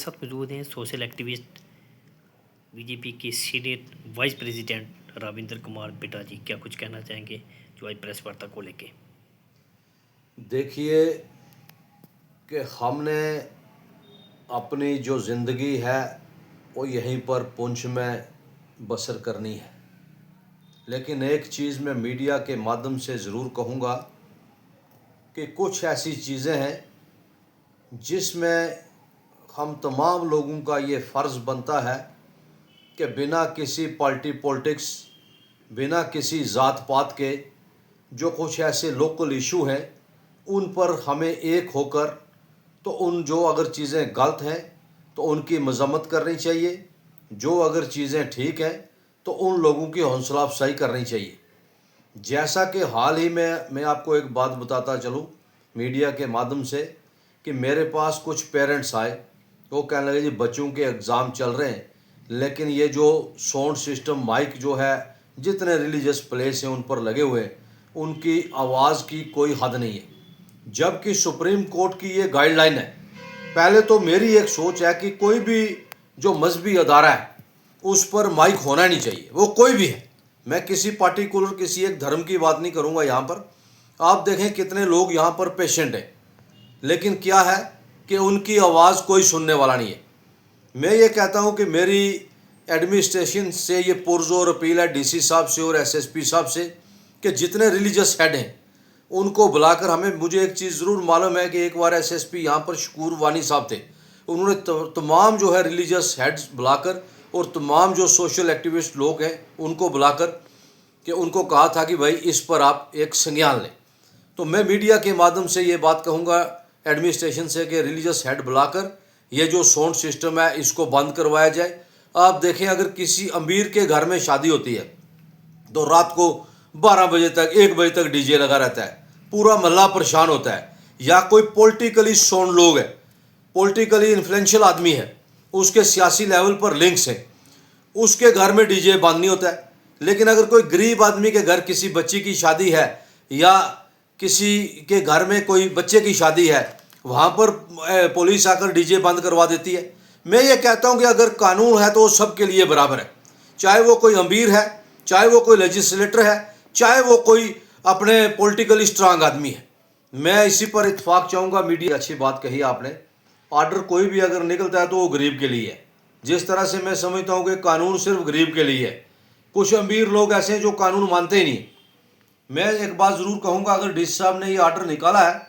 साथ मौजूद हैं सोशल एक्टिविस्ट बीजेपी के senior vice president Ravindra Kumar Bita ji. क्या कुछ कहना चाहेंगे जो आज प्रेस वार्ता को लेके? देखिए कि हमने अपनी जो ज़िंदगी है वो यहीं पर पुंछ में बसर करनी है, लेकिन एक चीज़ मैं मीडिया के माध्यम से ज़रूर कहूँगा कि कुछ ऐसी चीज़ें हैं जिसमें हम तमाम लोगों का ये फ़र्ज़ बनता है कि बिना किसी पार्टी पॉलिटिक्स, बिना किसी ज़ात पात के जो कुछ ऐसे लोकल इशू हैं उन पर हमें एक होकर तो उन जो अगर चीज़ें गलत हैं तो उनकी मजम्मत करनी चाहिए, जो अगर चीज़ें ठीक हैं तो उन लोगों की हौसला अफजाई करनी चाहिए। जैसा कि हाल ही में मैं आपको एक बात बताता चलूँ मीडिया के माध्यम से कि मेरे पास कुछ पेरेंट्स आए, वो कहने लगे जी बच्चों के एग्ज़ाम चल रहे हैं लेकिन ये जो साउंड सिस्टम माइक जो है जितने रिलीजियस प्लेस हैं उन पर लगे हुए हैं, उनकी आवाज़ की कोई हद नहीं है, जबकि सुप्रीम कोर्ट की ये गाइडलाइन है। पहले तो मेरी एक सोच है कि कोई भी जो मजहबी अदारा है उस पर माइक होना नहीं चाहिए, वो कोई भी है। मैं किसी पार्टिकुलर किसी एक धर्म की बात नहीं करूँगा। यहाँ पर आप देखें कितने लोग यहाँ पर पेशेंट हैं, लेकिन क्या है कि उनकी आवाज़ कोई सुनने वाला नहीं है। मैं ये कहता हूँ कि मेरी एडमिनिस्ट्रेशन से ये पुरजोर अपील है डीसी साहब से और एसएसपी साहब से कि जितने रिलीजियस हेड हैं उनको बुलाकर मुझे एक चीज़ ज़रूर मालूम है कि एक बार एसएसपी यहाँ पर शकूर वानी साहब थे, उन्होंने तमाम जो है रिलीजियस हेड्स बुलाकर और तमाम जो सोशल एक्टिविस्ट लोग हैं उनको बुलाकर कि उनको कहा था कि भाई इस पर आप एक संज्ञान लें। तो मैं मीडिया के माध्यम से ये बात कहूँगा एडमिनिस्ट्रेशन से कि रिलीजियस हेड बुलाकर ये जो साउंड सिस्टम है इसको बंद करवाया जाए। आप देखें अगर किसी अमीर के घर में शादी होती है तो रात को 12 बजे तक 1 बजे तक डीजे लगा रहता है, पूरा मोहल्ला परेशान होता है। या कोई पॉलिटिकली साउंड लोग है, पॉलिटिकली इन्फ्लुएंशियल आदमी है, उसके सियासी लेवल पर लिंक्स हैं, उसके घर में डीजे बंद नहीं होता है। लेकिन अगर कोई गरीब आदमी के घर किसी बच्ची की शादी है या किसी के घर में कोई बच्चे की शादी है, वहाँ पर पुलिस आकर डीजे बंद करवा देती है। मैं ये कहता हूँ कि अगर कानून है तो वो सबके लिए बराबर है, चाहे वो कोई अमीर है, चाहे वो कोई लेजिस्लेटर है, चाहे वो कोई अपने पॉलिटिकली स्ट्रांग आदमी है। मैं इसी पर इत्तेफाक चाहूँगा। मीडिया अच्छी बात कही आपने, ऑर्डर कोई भी अगर निकलता है तो वो गरीब के लिए है। जिस तरह से मैं समझता हूँ कि कानून सिर्फ गरीब के लिए है, कुछ अमीर लोग ऐसे हैं जो कानून मानते ही नहीं। मैं एक बात ज़रूर कहूँगा, अगर डीसी साहब ने ये ऑर्डर निकाला है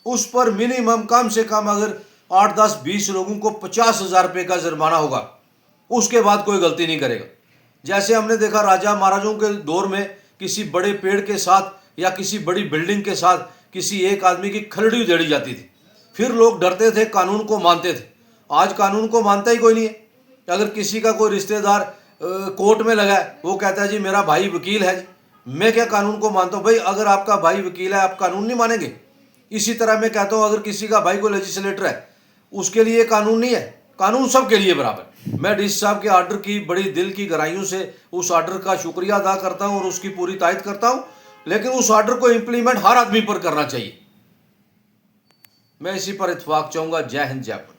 उस पर मिनिमम कम से कम अगर 8, 10, 20 लोगों को 50,000 रुपये का जुर्माना होगा, उसके बाद कोई गलती नहीं करेगा। जैसे हमने देखा राजा महाराजों के दौर में किसी बड़े पेड़ के साथ या किसी बड़ी बिल्डिंग के साथ किसी एक आदमी की खलड़ी उधेड़ी जाती थी, फिर लोग डरते थे, कानून को मानते थे। आज कानून को मानता ही कोई नहीं है। अगर किसी का कोई रिश्तेदार कोर्ट में लगा है, वो कहता है जी मेरा भाई वकील है जी, मैं क्या कानून को मानता हूँ? भाई अगर आपका भाई वकील है आप कानून नहीं मानेंगे? इसी तरह मैं कहता हूँ अगर किसी का भाई को लेजिस्लेटर है उसके लिए कानून नहीं है, कानून सबके लिए बराबर। मैं डीसी साहब के ऑर्डर की बड़ी दिल की गहराइयों से उस ऑर्डर का शुक्रिया अदा करता हूँ और उसकी पूरी तायद करता हूँ, लेकिन उस ऑर्डर को इम्प्लीमेंट हर आदमी पर करना चाहिए। मैं इसी पर इत्तेफाक चाहूँगा। जय हिंद, जय भारत।